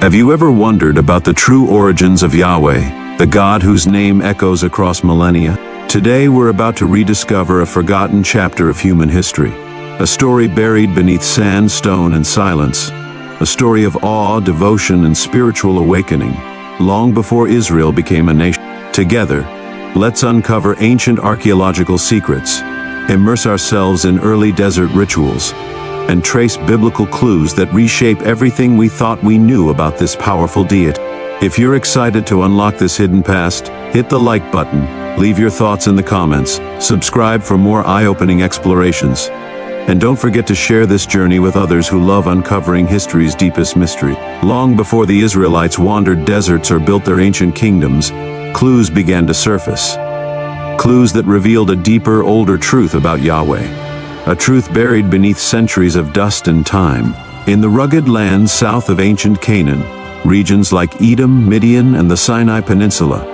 Have you ever wondered about the true origins of Yahweh, the God whose name echoes across millennia? Today we're about to rediscover a forgotten chapter of human history. A story buried beneath sand, stone, and silence. A story of awe, devotion, and spiritual awakening, long before Israel became a nation. Together, let's uncover ancient archaeological secrets, immerse ourselves in early desert rituals, and trace biblical clues that reshape everything we thought we knew about this powerful deity. If you're excited to unlock this hidden past, hit the like button, leave your thoughts in the comments, subscribe for more eye-opening explorations, and don't forget to share this journey with others who love uncovering history's deepest mystery. Long before the Israelites wandered deserts or built their ancient kingdoms, clues began to surface. Clues that revealed a deeper, older truth about Yahweh. A truth buried beneath centuries of dust and time. In the rugged lands south of ancient Canaan, regions like Edom, Midian, and the Sinai Peninsula,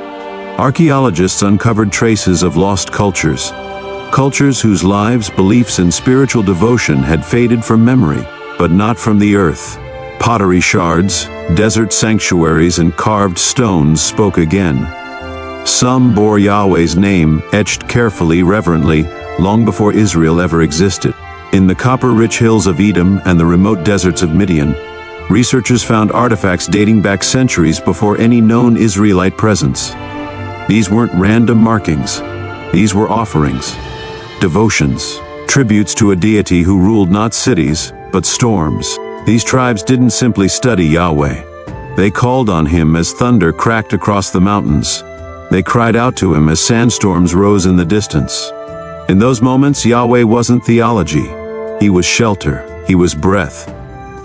archaeologists uncovered traces of lost cultures. Cultures whose lives, beliefs, and spiritual devotion had faded from memory, but not from the earth. Pottery shards, desert sanctuaries, and carved stones spoke again. Some bore Yahweh's name, etched carefully, reverently, long before Israel ever existed. In the copper-rich hills of Edom and the remote deserts of Midian, researchers found artifacts dating back centuries before any known Israelite presence. These weren't random markings. These were offerings, devotions, tributes to a deity who ruled not cities, but storms. These tribes didn't simply study Yahweh. They called on him as thunder cracked across the mountains. They cried out to him as sandstorms rose in the distance. In those moments, Yahweh wasn't theology. He was shelter. He was breath.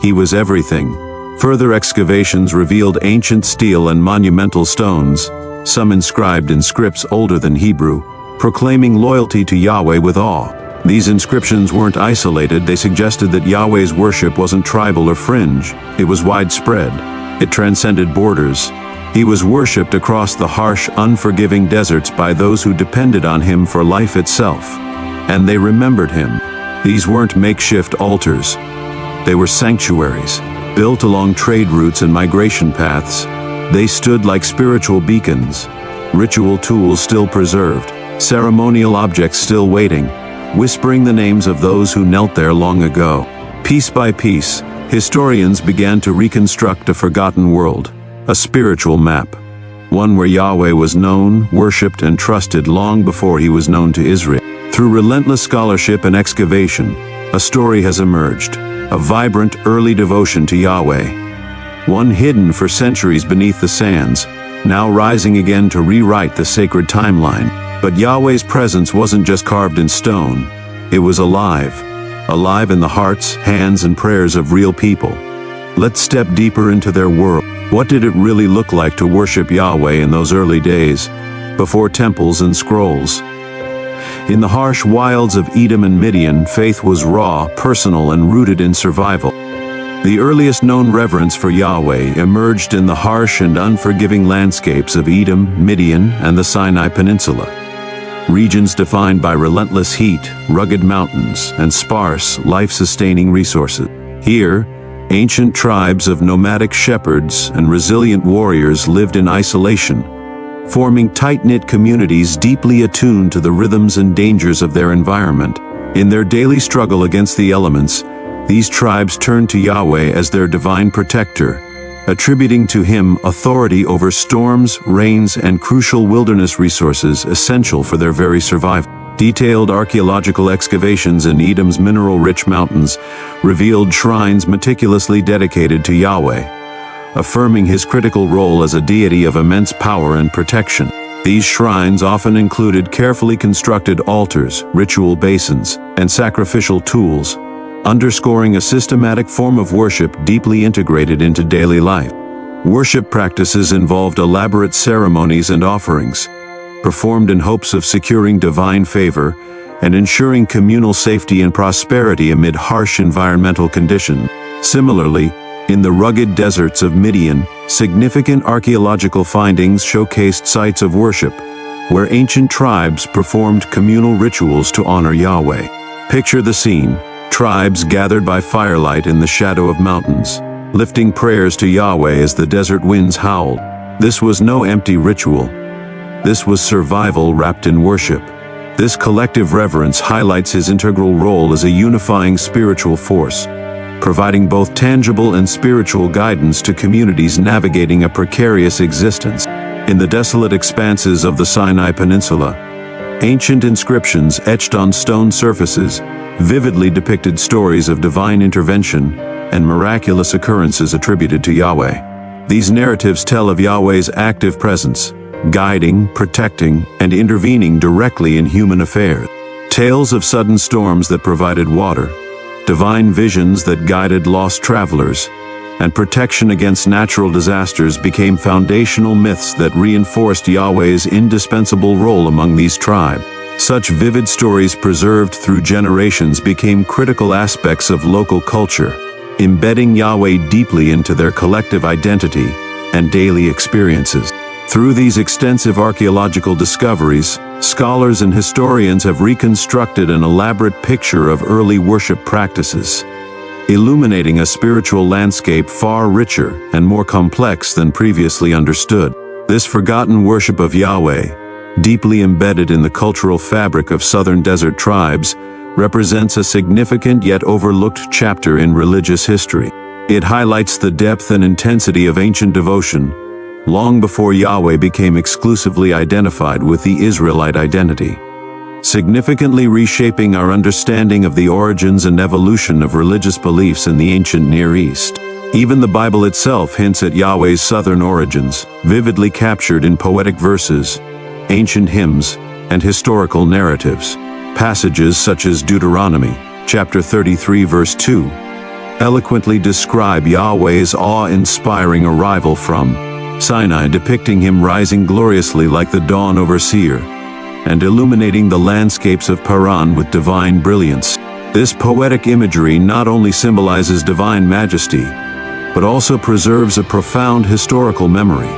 He was everything. Further excavations revealed ancient steel and monumental stones, some inscribed in scripts older than Hebrew, proclaiming loyalty to Yahweh with awe. These inscriptions weren't isolated. They suggested that Yahweh's worship wasn't tribal or fringe. It was widespread. It transcended borders. He was worshipped across the harsh, unforgiving deserts by those who depended on him for life itself. And they remembered him. These weren't makeshift altars. They were sanctuaries, built along trade routes and migration paths. They stood like spiritual beacons, ritual tools still preserved, ceremonial objects still waiting, whispering the names of those who knelt there long ago. Piece by piece, historians began to reconstruct a forgotten world. A spiritual map, one where Yahweh was known, worshipped, and trusted long before he was known to Israel. Through relentless scholarship and excavation, a story has emerged, a vibrant early devotion to Yahweh. One hidden for centuries beneath the sands, now rising again to rewrite the sacred timeline. But Yahweh's presence wasn't just carved in stone, it was alive in the hearts, hands, and prayers of real people. Let's step deeper into their world. What did it really look like to worship Yahweh in those early days, before temples and scrolls? In the harsh wilds of Edom and Midian, faith was raw, personal, and rooted in survival. The earliest known reverence for Yahweh emerged in the harsh and unforgiving landscapes of Edom, Midian, and the Sinai Peninsula. Regions defined by relentless heat, rugged mountains, and sparse, life-sustaining resources. Here, ancient tribes of nomadic shepherds and resilient warriors lived in isolation, forming tight-knit communities deeply attuned to the rhythms and dangers of their environment. In their daily struggle against the elements, these tribes turned to Yahweh as their divine protector, attributing to him authority over storms, rains, and crucial wilderness resources essential for their very survival. Detailed archaeological excavations in Edom's mineral-rich mountains revealed shrines meticulously dedicated to Yahweh, affirming his critical role as a deity of immense power and protection. These shrines often included carefully constructed altars, ritual basins, and sacrificial tools, underscoring a systematic form of worship deeply integrated into daily life. Worship practices involved elaborate ceremonies and offerings, performed in hopes of securing divine favor and ensuring communal safety and prosperity amid harsh environmental conditions. Similarly, in the rugged deserts of Midian, significant archaeological findings showcased sites of worship, where ancient tribes performed communal rituals to honor Yahweh. Picture the scene: tribes gathered by firelight in the shadow of mountains, lifting prayers to Yahweh as the desert winds howled. This was no empty ritual. This was survival wrapped in worship. This collective reverence highlights his integral role as a unifying spiritual force, providing both tangible and spiritual guidance to communities navigating a precarious existence. In the desolate expanses of the Sinai Peninsula, ancient inscriptions etched on stone surfaces vividly depicted stories of divine intervention and miraculous occurrences attributed to Yahweh. These narratives tell of Yahweh's active presence, guiding, protecting, and intervening directly in human affairs. Tales of sudden storms that provided water, divine visions that guided lost travelers, and protection against natural disasters became foundational myths that reinforced Yahweh's indispensable role among these tribes. Such vivid stories preserved through generations became critical aspects of local culture, embedding Yahweh deeply into their collective identity and daily experiences. Through these extensive archaeological discoveries, scholars and historians have reconstructed an elaborate picture of early worship practices, illuminating a spiritual landscape far richer and more complex than previously understood. This forgotten worship of Yahweh, deeply embedded in the cultural fabric of southern desert tribes, represents a significant yet overlooked chapter in religious history. It highlights the depth and intensity of ancient devotion, long before Yahweh became exclusively identified with the Israelite identity, significantly reshaping our understanding of the origins and evolution of religious beliefs in the ancient Near East. Even the Bible itself hints at Yahweh's southern origins, vividly captured in poetic verses, ancient hymns, and historical narratives. Passages such as Deuteronomy, chapter 33 verse 2, eloquently describe Yahweh's awe-inspiring arrival from Sinai, depicting him rising gloriously like the dawn over Seir, and illuminating the landscapes of Paran with divine brilliance. This poetic imagery not only symbolizes divine majesty, but also preserves a profound historical memory,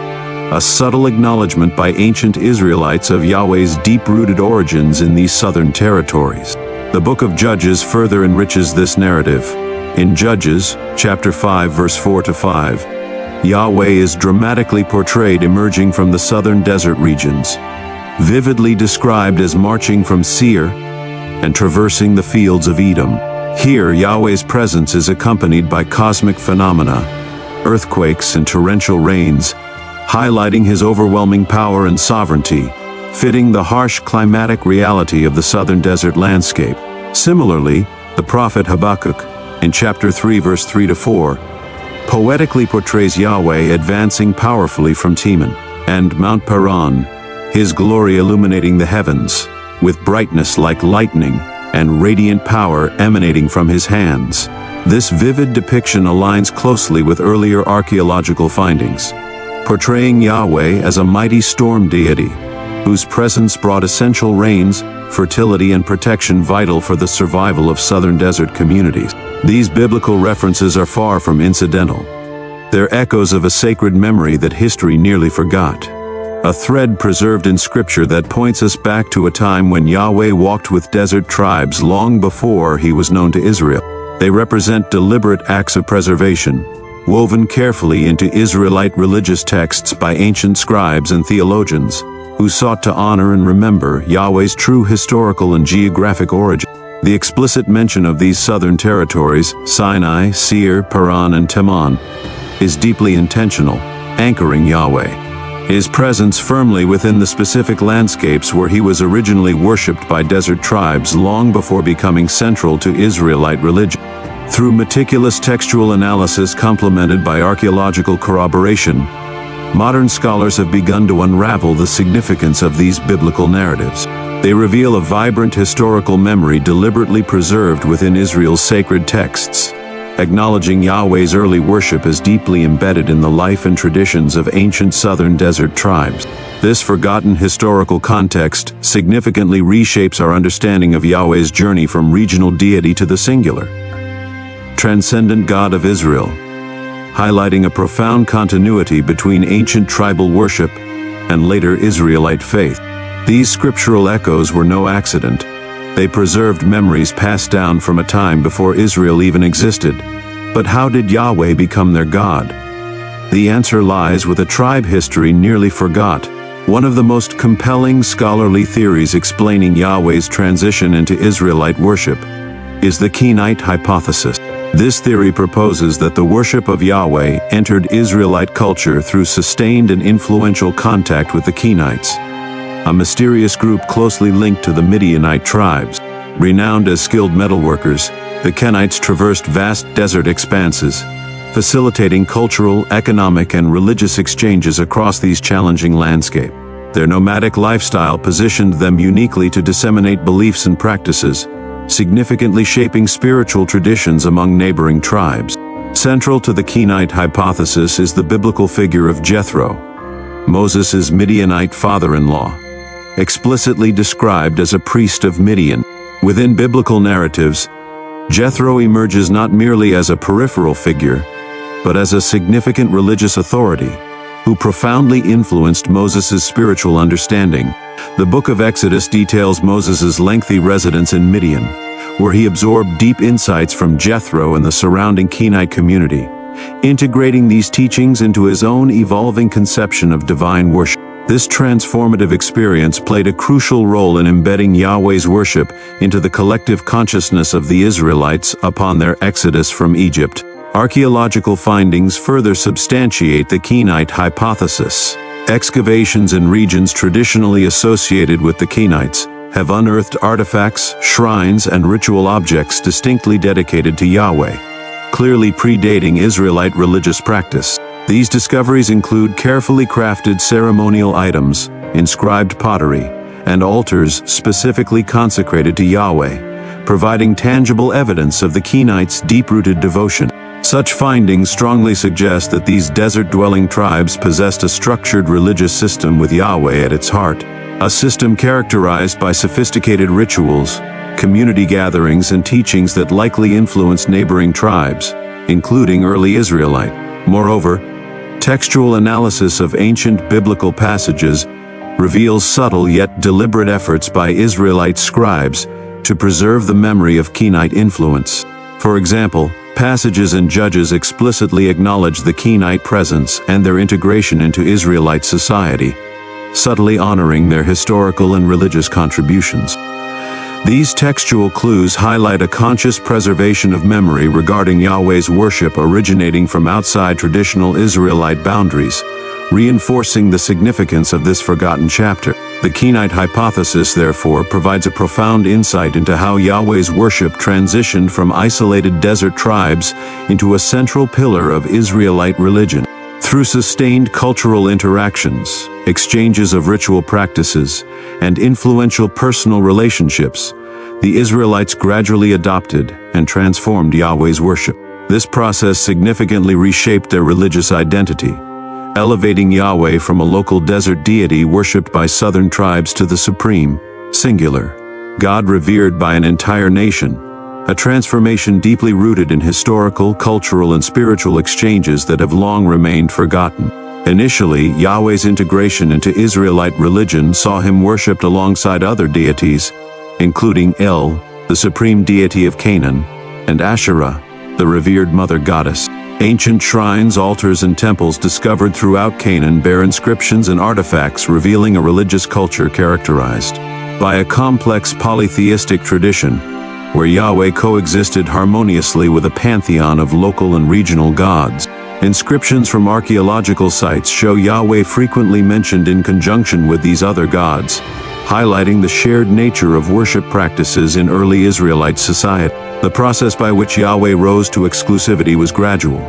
a subtle acknowledgement by ancient Israelites of Yahweh's deep-rooted origins in these southern territories. The book of Judges further enriches this narrative. In Judges, chapter 5 verse 4-5, Yahweh is dramatically portrayed emerging from the southern desert regions, vividly described as marching from Seir and traversing the fields of Edom. Here, Yahweh's presence is accompanied by cosmic phenomena, earthquakes and torrential rains, highlighting his overwhelming power and sovereignty, fitting the harsh climatic reality of the southern desert landscape. Similarly, the prophet Habakkuk, in chapter 3 verse 3-4, poetically portrays Yahweh advancing powerfully from Teman and Mount Paran, his glory illuminating the heavens, with brightness like lightning and radiant power emanating from his hands. This vivid depiction aligns closely with earlier archaeological findings, portraying Yahweh as a mighty storm deity, whose presence brought essential rains, fertility, and protection vital for the survival of southern desert communities. These biblical references are far from incidental. They're echoes of a sacred memory that history nearly forgot, a thread preserved in Scripture that points us back to a time when Yahweh walked with desert tribes long before he was known to Israel. They represent deliberate acts of preservation, woven carefully into Israelite religious texts by ancient scribes and theologians, who sought to honor and remember Yahweh's true historical and geographic origin. The explicit mention of these southern territories, Sinai, Seir, Paran, and Teman, is deeply intentional, anchoring Yahweh, his presence firmly within the specific landscapes where he was originally worshipped by desert tribes long before becoming central to Israelite religion. Through meticulous textual analysis complemented by archaeological corroboration, modern scholars have begun to unravel the significance of these biblical narratives. They reveal a vibrant historical memory deliberately preserved within Israel's sacred texts, acknowledging Yahweh's early worship as deeply embedded in the life and traditions of ancient southern desert tribes. This forgotten historical context significantly reshapes our understanding of Yahweh's journey from regional deity to the singular, transcendent God of Israel, highlighting a profound continuity between ancient tribal worship and later Israelite faith. These scriptural echoes were no accident. They preserved memories passed down from a time before Israel even existed, But how did Yahweh become their God? The answer lies with a tribe history nearly forgot. One of the most compelling scholarly theories explaining Yahweh's transition into Israelite worship is the Kenite hypothesis. This theory proposes that the worship of Yahweh entered Israelite culture through sustained and influential contact with the Kenites, a mysterious group closely linked to the Midianite tribes. Renowned as skilled metalworkers, the Kenites traversed vast desert expanses, facilitating cultural, economic, and religious exchanges across these challenging landscapes. Their nomadic lifestyle positioned them uniquely to disseminate beliefs and practices, significantly shaping spiritual traditions among neighboring tribes. Central to the Kenite hypothesis is the biblical figure of Jethro, Moses' Midianite father-in-law, explicitly described as a priest of Midian. Within biblical narratives, Jethro emerges not merely as a peripheral figure, but as a significant religious authority who profoundly influenced Moses' spiritual understanding. The book of Exodus details Moses' lengthy residence in Midian, where he absorbed deep insights from Jethro and the surrounding Kenite community, integrating these teachings into his own evolving conception of divine worship. This transformative experience played a crucial role in embedding Yahweh's worship into the collective consciousness of the Israelites upon their exodus from Egypt. Archaeological findings further substantiate the Kenite hypothesis. Excavations in regions traditionally associated with the Kenites have unearthed artifacts, shrines, and ritual objects distinctly dedicated to Yahweh, clearly predating Israelite religious practice. These discoveries include carefully crafted ceremonial items, inscribed pottery, and altars specifically consecrated to Yahweh, providing tangible evidence of the Kenites' deep-rooted devotion. Such findings strongly suggest that these desert-dwelling tribes possessed a structured religious system with Yahweh at its heart, a system characterized by sophisticated rituals, community gatherings, and teachings that likely influenced neighboring tribes, including early Israelite. Moreover, textual analysis of ancient biblical passages reveals subtle yet deliberate efforts by Israelite scribes to preserve the memory of Kenite influence. For example, passages in Judges explicitly acknowledge the Kenite presence and their integration into Israelite society, subtly honoring their historical and religious contributions. These textual clues highlight a conscious preservation of memory regarding Yahweh's worship originating from outside traditional Israelite boundaries, reinforcing the significance of this forgotten chapter. The Kenite hypothesis, therefore, provides a profound insight into how Yahweh's worship transitioned from isolated desert tribes into a central pillar of Israelite religion. Through sustained cultural interactions, exchanges of ritual practices, and influential personal relationships, the Israelites gradually adopted and transformed Yahweh's worship. This process significantly reshaped their religious identity, elevating Yahweh from a local desert deity worshipped by southern tribes to the supreme, singular God revered by an entire nation, a transformation deeply rooted in historical, cultural, and spiritual exchanges that have long remained forgotten. Initially, Yahweh's integration into Israelite religion saw him worshipped alongside other deities, including El, the supreme deity of Canaan, and Asherah, the revered mother goddess. Ancient shrines, altars, and temples discovered throughout Canaan bear inscriptions and artifacts revealing a religious culture characterized by a complex polytheistic tradition, where Yahweh coexisted harmoniously with a pantheon of local and regional gods. Inscriptions from archaeological sites show Yahweh frequently mentioned in conjunction with these other gods, highlighting the shared nature of worship practices in early Israelite society. The process by which Yahweh rose to exclusivity was gradual,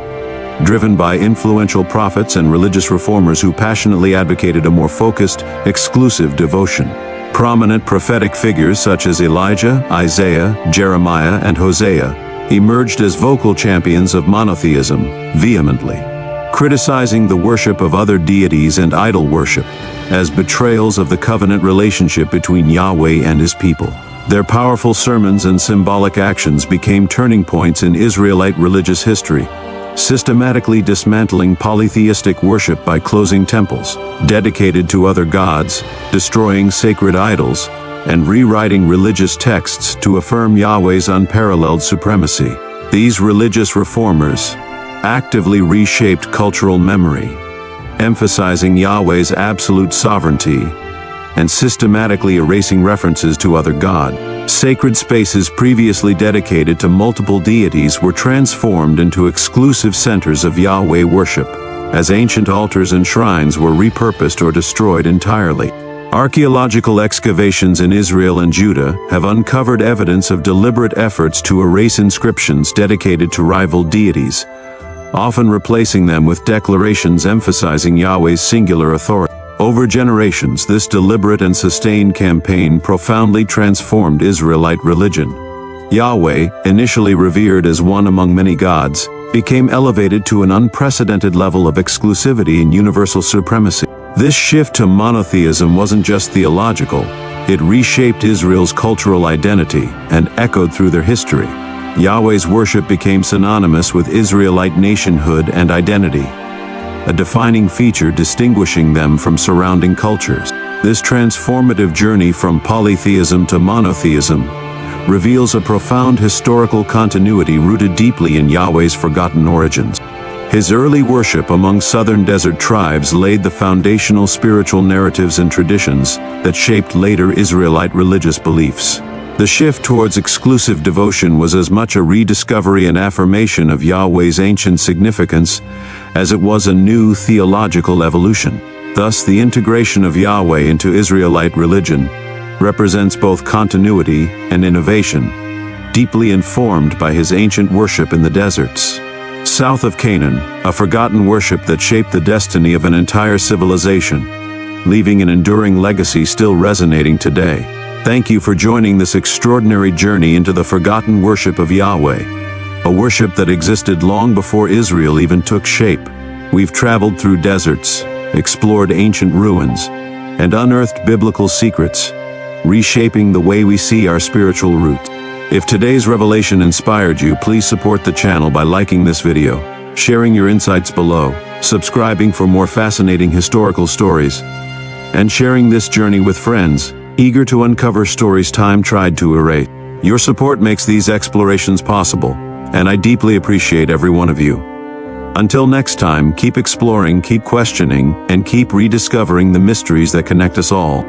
driven by influential prophets and religious reformers who passionately advocated a more focused, exclusive devotion. Prominent prophetic figures such as Elijah, Isaiah, Jeremiah, and Hosea emerged as vocal champions of monotheism, vehemently criticizing the worship of other deities and idol worship as betrayals of the covenant relationship between Yahweh and his people. Their powerful sermons and symbolic actions became turning points in Israelite religious history, systematically dismantling polytheistic worship by closing temples dedicated to other gods, destroying sacred idols, and rewriting religious texts to affirm Yahweh's unparalleled supremacy. These religious reformers actively reshaped cultural memory, emphasizing Yahweh's absolute sovereignty and systematically erasing references to other gods. Sacred spaces previously dedicated to multiple deities were transformed into exclusive centers of Yahweh worship, as ancient altars and shrines were repurposed or destroyed entirely. Archaeological excavations in Israel and Judah have uncovered evidence of deliberate efforts to erase inscriptions dedicated to rival deities, often replacing them with declarations emphasizing Yahweh's singular authority. Over generations, this deliberate and sustained campaign profoundly transformed Israelite religion. Yahweh, initially revered as one among many gods, became elevated to an unprecedented level of exclusivity and universal supremacy. This shift to monotheism wasn't just theological, it reshaped Israel's cultural identity and echoed through their history. Yahweh's worship became synonymous with Israelite nationhood and identity, a defining feature distinguishing them from surrounding cultures. This transformative journey from polytheism to monotheism reveals a profound historical continuity rooted deeply in Yahweh's forgotten origins. His early worship among southern desert tribes laid the foundational spiritual narratives and traditions that shaped later Israelite religious beliefs. The shift towards exclusive devotion was as much a rediscovery and affirmation of Yahweh's ancient significance as it was a new theological evolution. Thus, the integration of Yahweh into Israelite religion represents both continuity and innovation, deeply informed by his ancient worship in the deserts south of Canaan, a forgotten worship that shaped the destiny of an entire civilization, leaving an enduring legacy still resonating today. Thank you for joining this extraordinary journey into the forgotten worship of Yahweh, a worship that existed long before Israel even took shape. We've traveled through deserts, explored ancient ruins, and unearthed biblical secrets, reshaping the way we see our spiritual roots. If today's revelation inspired you, please support the channel by liking this video, sharing your insights below, subscribing for more fascinating historical stories, and sharing this journey with friends eager to uncover stories time tried to erase. Your support makes these explorations possible, and I deeply appreciate every one of you. Until next time, keep exploring, keep questioning, and keep rediscovering the mysteries that connect us all.